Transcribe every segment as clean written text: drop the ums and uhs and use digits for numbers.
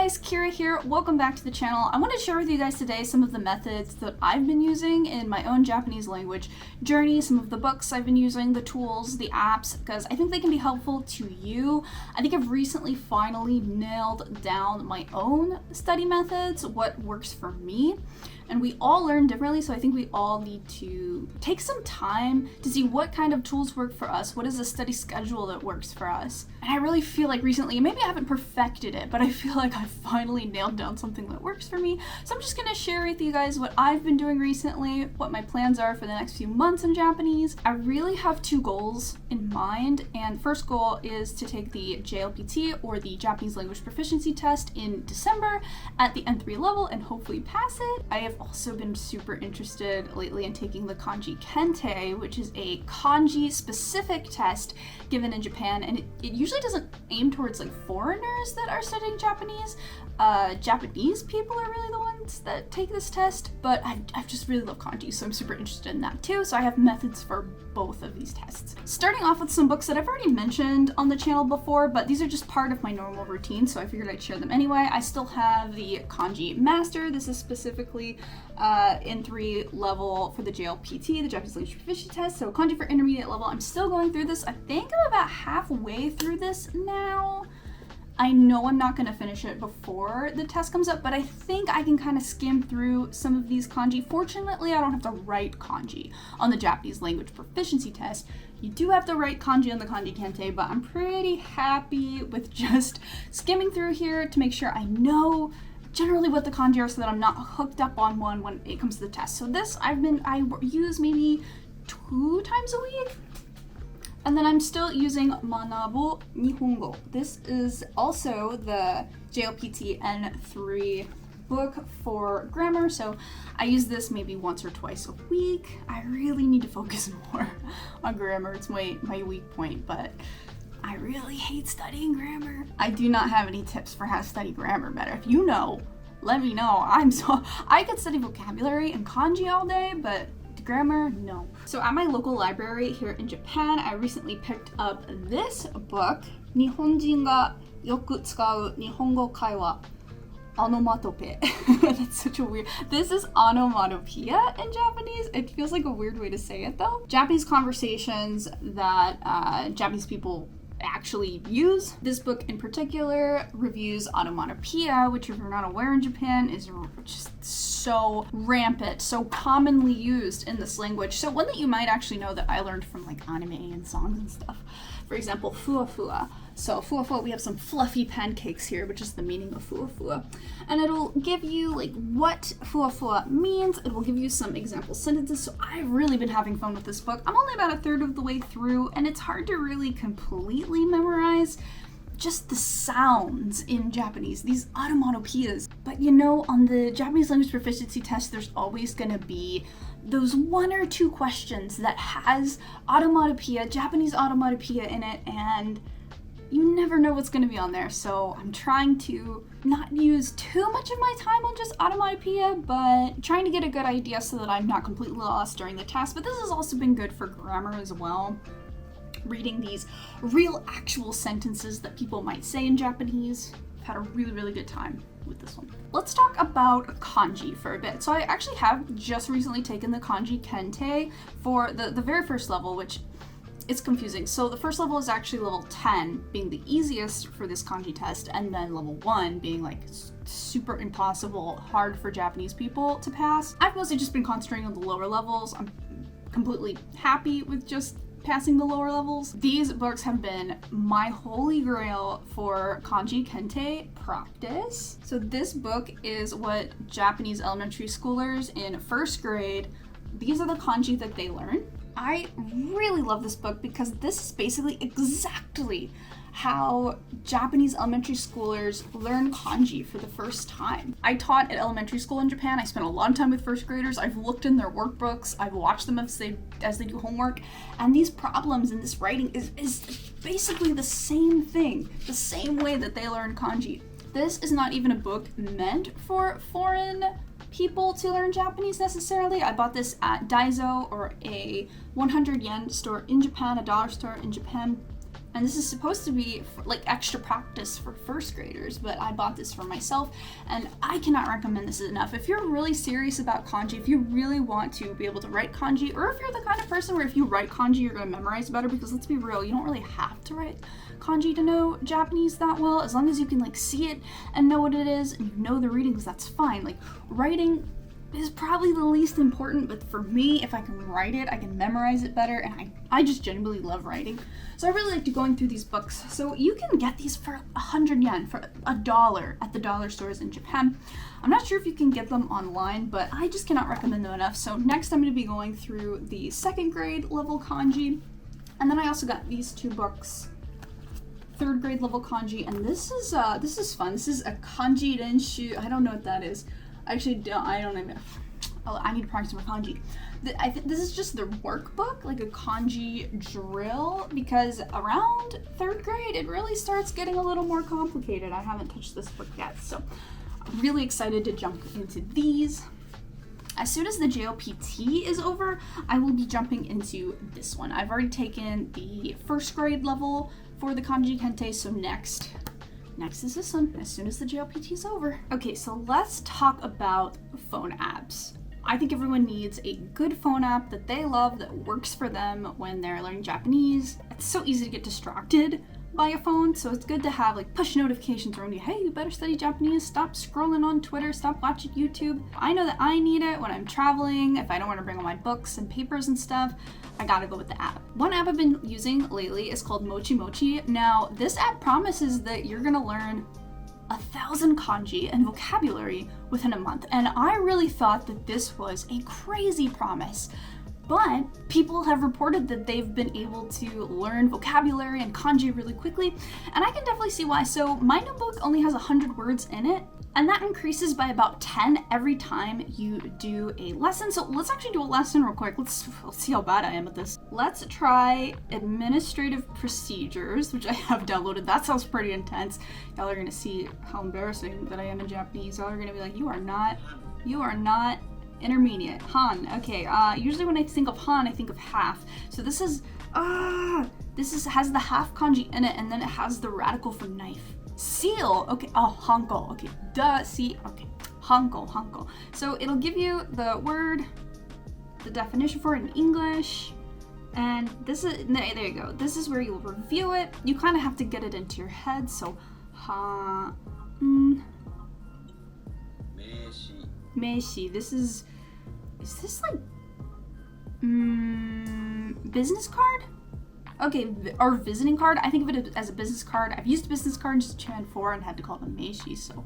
guys, Kira here. Welcome back to the channel. I want to share with you guys today some of the methods that I've been using in my own Japanese language journey, some of the books I've been using, the tools, the apps, because I think they can be helpful to you. I think I've recently finally nailed down my own study methods, what works for me. And we all learn differently, so I think we all need to take some time to see what kind of tools work for us, what is a study schedule that works for us. And I really feel like recently, maybe I haven't perfected it, but I feel like I finally nailed down something that works for me. So I'm just gonna share with you guys what I've been doing recently, what my plans are for the next few months in Japanese. I really have two goals in mind, and the first goal is to take the JLPT, or the Japanese Language Proficiency Test, in December at the N3 level and hopefully pass it. I have also been super interested lately in taking the Kanji Kente, which is a kanji specific test given in Japan, and it usually doesn't aim towards like foreigners that are studying Japanese. Japanese people are really the ones that take this test, but I just really love kanji, so I'm super interested in that too. So I have methods for both of these tests. Starting off with some books that I've already mentioned on the channel before, but these are just part of my normal routine, so I figured I'd share them anyway. I still have the Kanji Master. This is specifically N3 level for the JLPT, the Japanese Language Proficiency Test, so kanji for intermediate level. I'm still going through this. I think I'm about halfway through this now. I know I'm not going to finish it before the test comes up, but I think I can kind of skim through some of these kanji. Fortunately, I don't have to write kanji on the Japanese Language Proficiency Test. You do have to write kanji on the Kanji Kente, but I'm pretty happy with just skimming through here to make sure I know generally what the kanji are so that I'm not hooked up on one when it comes to the test. So this I use maybe 2 times a week. And then I'm still using Manabo Nihongo. This is also the JLPT N3 book for grammar, so I use this maybe once or twice a week. I really need to focus more on grammar. It's my weak point, but I really hate studying grammar. I do not have any tips for how to study grammar better. If you know, let me know. I could study vocabulary and kanji all day, but grammar, no. So at my local library here in Japan, I recently picked up this book, Nihonjin ga yoku tsukau Nihongo kaiwa onomatope. That's such a weird, this is onomatopoeia in Japanese. It feels like a weird way to say it though. Japanese conversations that Japanese people actually use. This book in particular reviews onomatopoeia, which if you're not aware in Japan is just so rampant, so commonly used in this language. So one that you might actually know that I learned from like anime and songs and stuff. For example, fua fua. So fua fua, we have some fluffy pancakes here, which is the meaning of fua fua. And it'll give you like what fua fua means. It will give you some example sentences. So I've really been having fun with this book. I'm only about 1/3 of the way through, and it's hard to really completely memorize just the sounds in Japanese, these onomatopoeias. But you know, on the Japanese Language Proficiency Test, there's always gonna be those 1 or 2 questions that has onomatopoeia, Japanese onomatopoeia in it, and you never know what's gonna be on there. So I'm trying to not use too much of my time on just onomatopoeia, but trying to get a good idea so that I'm not completely lost during the test. But this has also been good for grammar as well. Reading these real actual sentences that people might say in Japanese. I've had a really good time with this one. Let's talk about kanji for a bit. So I actually have just recently taken the Kanji Kente for the very first level, which it's confusing. So the first level is actually level 10 being the easiest for this kanji test, and then level 1 being like super impossible, hard for Japanese people to pass. I've mostly just been concentrating on the lower levels. I'm completely happy with just passing the lower levels. These books have been my holy grail for Kanji Kente practice. So this book is what Japanese elementary schoolers in 1st grade, these are the kanji that they learn. I really love this book because this is basically exactly how Japanese elementary schoolers learn kanji for the first time. I taught at elementary school in Japan. I spent a lot of time with 1st graders. I've looked in their workbooks. I've watched them as they do homework. And these problems in this writing is basically the same thing, the same way that they learn kanji. This is not even a book meant for foreign people to learn Japanese necessarily. I bought this at Daiso, or a 100 yen store in Japan, a dollar store in Japan. And this is supposed to be like extra practice for first graders, but I bought this for myself and I cannot recommend this enough. If you're really serious about kanji, if you really want to be able to write kanji, or if you're the kind of person where if you write kanji, you're going to memorize better, because let's be real, you don't really have to write kanji to know Japanese that well. As long as you can like see it and know what it is and you know the readings, that's fine. Like writing is probably the least important, but for me, if I can write it, I can memorize it better, and I just genuinely love writing. So I really like to going through these books. So you can get these for 100 yen, for $1 at the dollar stores in Japan. I'm not sure if you can get them online, but I just cannot recommend them enough. So next I'm going to be going through the 2nd grade level kanji, and then I also got these 2 books. 3rd grade level kanji, and this is fun. This is a kanji renshu. I don't know what that is. Actually, I don't even. Oh, I need to practice more kanji. I think this is just their workbook, like a kanji drill, because around 3rd grade it really starts getting a little more complicated. I haven't touched this book yet, so I'm really excited to jump into these. As soon as the JLPT is over, I will be jumping into this one. I've already taken the 1st grade level for the Kanji Kente, so next is this one, as soon as the JLPT is over. Okay, so let's talk about phone apps. I think everyone needs a good phone app that they love, that works for them when they're learning Japanese. It's so easy to get distracted by a phone, so it's good to have like push notifications around you. Hey, you better study Japanese, stop scrolling on Twitter, stop watching YouTube. I know that I need it when I'm traveling, if I don't want to bring all my books and papers and stuff. I gotta go with the app. One app I've been using lately is called Mochi. Now, this app promises that you're gonna learn 1,000 kanji and vocabulary within a month, and I really thought that this was a crazy promise. But people have reported that they've been able to learn vocabulary and kanji really quickly, and I can definitely see why. So my notebook only has 100 words in it, and that increases by about 10 every time you do a lesson. So let's actually do a lesson real quick. Let's see how bad I am at this. Let's try administrative procedures, which I have downloaded. That sounds pretty intense. Y'all are gonna see how embarrassing that I am in Japanese. Y'all are gonna be like, you are not intermediate. Han. Okay, usually when I think of han, I think of half. So this is has the half kanji in it, and then it has the radical for knife. Seal. Okay. Oh, hanko. Okay. See. Okay. Hanko. So it'll give you the word, the definition for it in English, and this is, there you go. This is where you'll review it. You kind of have to get it into your head. So, Meishi. This is this like business card? Okay, or visiting card. I think of it as a business card. I've used business cards in Japan 4 and had to call them Meishi, so.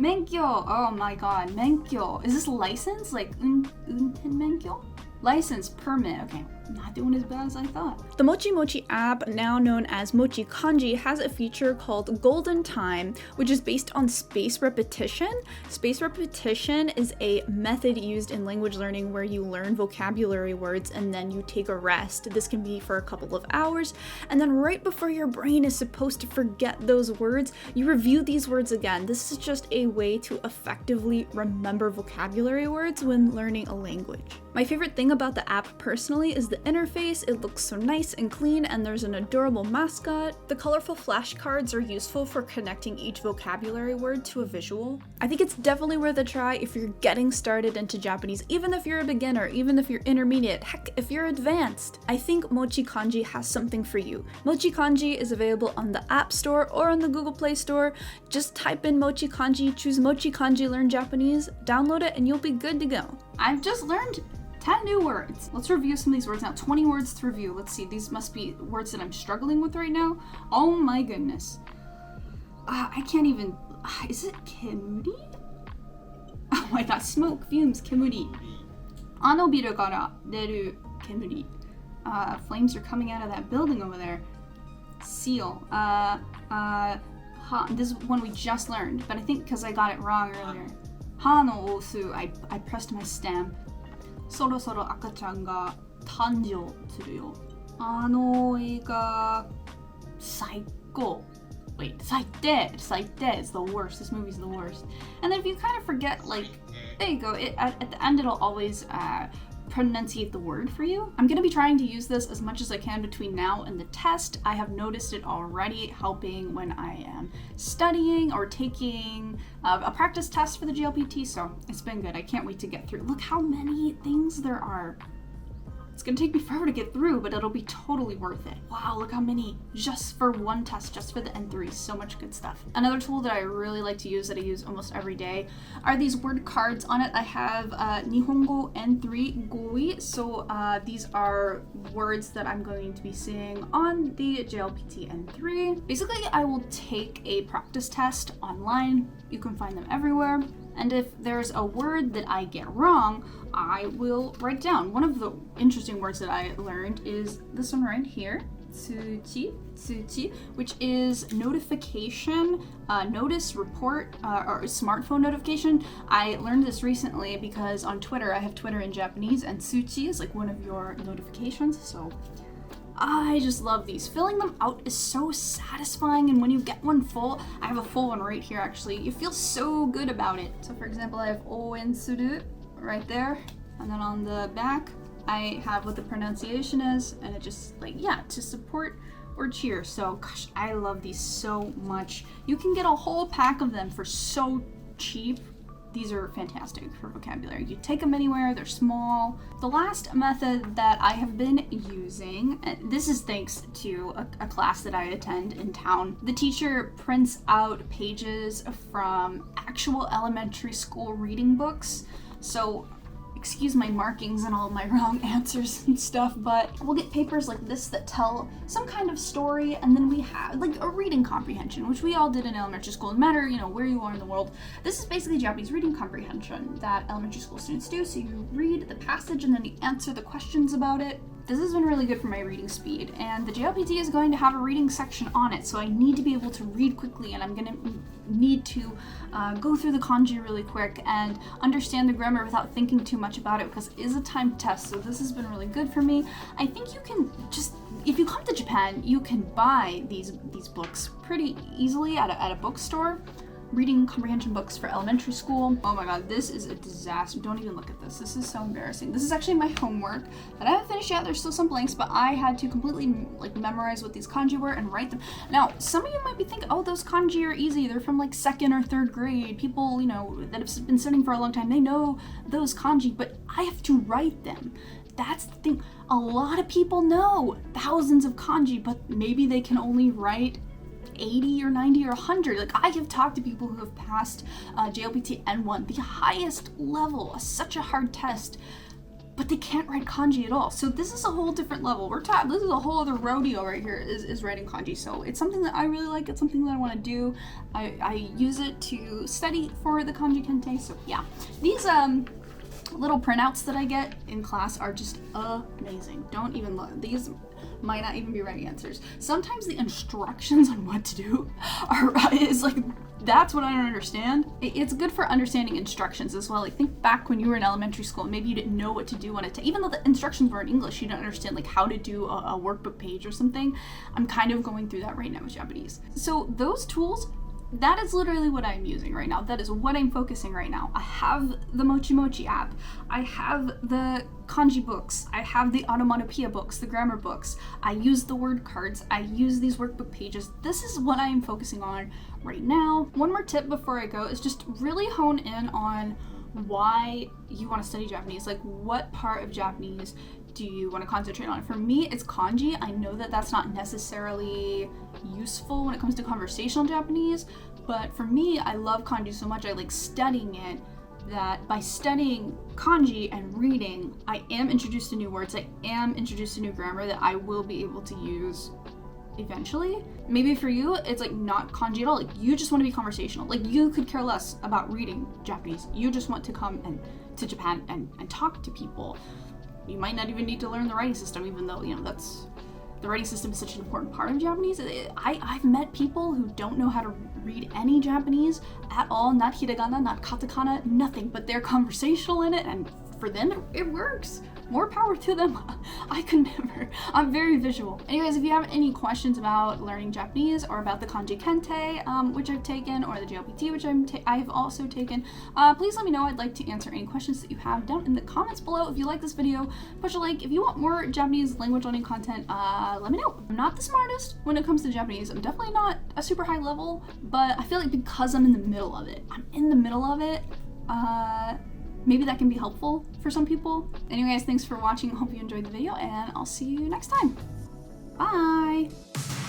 Menkyo. Oh my god, Menkyo. Is this license? Like unten menkyo? License, permit. Okay, not doing as bad as I thought. The Mochi app, now known as MochiKanji, has a feature called Golden Time, which is based on spaced repetition. Spaced repetition is a method used in language learning where you learn vocabulary words and then you take a rest. This can be for a couple of hours, and then right before your brain is supposed to forget those words, you review these words again. This is just a way to effectively remember vocabulary words when learning a language. My favorite thing about the app personally is the interface. It looks so nice and clean, and there's an adorable mascot. The colorful flashcards are useful for connecting each vocabulary word to a visual. I think it's definitely worth a try if you're getting started into Japanese, even if you're a beginner, even if you're intermediate, heck, if you're advanced. I think MochiKanji has something for you. MochiKanji is available on the App Store or on the Google Play Store. Just type in MochiKanji, choose MochiKanji Learn Japanese, download it, and you'll be good to go. I've just learned 10 new words. Let's review some of these words now. 20 words to review. Let's see. These must be words that I'm struggling with right now. Oh my goodness. I can't even. Is it kemuri? Oh my god. Smoke, fumes, kemuri. Ano biru kara deru kemuri. Flames are coming out of that building over there. Seal. This is one we just learned, but I think because I got it wrong earlier. Ha no osu. I pressed my stamp. そろそろ赤ちゃんが誕生するよ。あの映画最高。Wait, 最低 is the worst. This movie's the worst. And then if you kind of forget, like, there you go. At the end, it'll always pronunciate the word for you. I'm going to be trying to use this as much as I can between now and the test. I have noticed it already helping when I am studying or taking a practice test for the JLPT, so it's been good. I can't wait to get through. Look how many things there are. It's gonna take me forever to get through, but it'll be totally worth it. Wow, look how many just for one test, just for the N3. So much good stuff. Another tool that I really like to use, that I use almost every day, are these word cards. On it I have Nihongo N3 Goi. So these are words that I'm going to be seeing on the JLPT N3. Basically, I will take a practice test online. You can find them everywhere. And if there's a word that I get wrong, I will write down. One of the interesting words that I learned is this one right here, tsuchi, which is notification, notice, report, or smartphone notification. I learned this recently because on Twitter, I have Twitter in Japanese, and tsuchi is like one of your notifications, so I just love these. Filling them out is so satisfying, and when you get one full, I have a full one right here actually, you feel so good about it. So for example, I have ouen suru right there, and then on the back, I have what the pronunciation is, and it just like, yeah, to support or cheer. So gosh, I love these so much. You can get a whole pack of them for so cheap. These are fantastic for vocabulary. You take them anywhere, they're small. The last method that I have been using, and this is thanks to a class that I attend in town. The teacher prints out pages from actual elementary school reading books. So excuse my markings and all my wrong answers and stuff, but we'll get papers like this that tell some kind of story, and then we have like a reading comprehension, which we all did in elementary school, no matter, you know, where you are in the world. This is basically Japanese reading comprehension that elementary school students do. So you read the passage and then you answer the questions about it. This has been really good for my reading speed, and the JLPT is going to have a reading section on it, so I need to be able to read quickly, and I'm going to need to go through the kanji really quick and understand the grammar without thinking too much about it, because it is a timed test, so this has been really good for me. I think you can just, if you come to Japan, you can buy these books pretty easily at a bookstore. Reading comprehension books for elementary school. Oh my god, this is a disaster. Don't even look at this. This is so embarrassing. This is actually my homework that I haven't finished yet. There's still some blanks, but I had to completely like memorize what these kanji were and write them. Now, some of you might be thinking, oh, those kanji are easy. They're from like 2nd or 3rd grade. People, you know, that have been studying for a long time, they know those kanji, but I have to write them. That's the thing. A lot of people know thousands of kanji, but maybe they can only write 80 or 90 or 100. Like, I have talked to people who have passed JLPT N1, the highest level, such a hard test, but they can't write kanji at all. So this is a whole different level. This is a whole other rodeo right here, is writing kanji. So it's something that I really like. It's something that I want to do. I use it to study for the Kanji Kente. So yeah, these little printouts that I get in class are just amazing. Don't even look. These might not even be right answers. Sometimes the instructions on what to do is like, that's what I don't understand. It's good for understanding instructions as well. Like, think back when you were in elementary school, maybe you didn't know what to do on it. Even though the instructions were in English, you didn't understand like how to do a workbook page or something. I'm kind of going through that right now with Japanese. So those tools, that is literally what I'm using right now. That is what I'm focusing right now. I have the MochiKanji app. I have the kanji books. I have the onomatopoeia books, the grammar books. I use the word cards. I use these workbook pages. This is what I am focusing on right now. One more tip before I go is just really hone in on why you want to study Japanese. Like, what part of Japanese do you want to concentrate on? For me, it's kanji. I know that that's not necessarily useful when it comes to conversational Japanese, but for me, I love kanji so much. I like studying it, that by studying kanji and reading, I am introduced to new words. I am introduced to new grammar that I will be able to use eventually. Maybe for you, it's like not kanji at all. Like, you just want to be conversational. Like, you could care less about reading Japanese. You just want to come to Japan and talk to people. You might not even need to learn the writing system, even though, you know, the writing system is such an important part of Japanese. I've met people who don't know how to read any Japanese at all, not hiragana, not katakana, nothing, but they're conversational in it, and for them, it works. more power to them. I could never. I'm very visual. Anyways, if you have any questions about learning Japanese or about the Kanji Kente, which I've taken, or the JLPT, which I've also taken, please let me know. I'd like to answer any questions that you have down in the comments below. If you like this video, push a like. If you want more Japanese language learning content, let me know. I'm not the smartest when it comes to Japanese. I'm definitely not a super high level, but I feel like because I'm in the middle of it, maybe that can be helpful for some people. Anyways, thanks for watching. Hope you enjoyed the video, and I'll see you next time. Bye!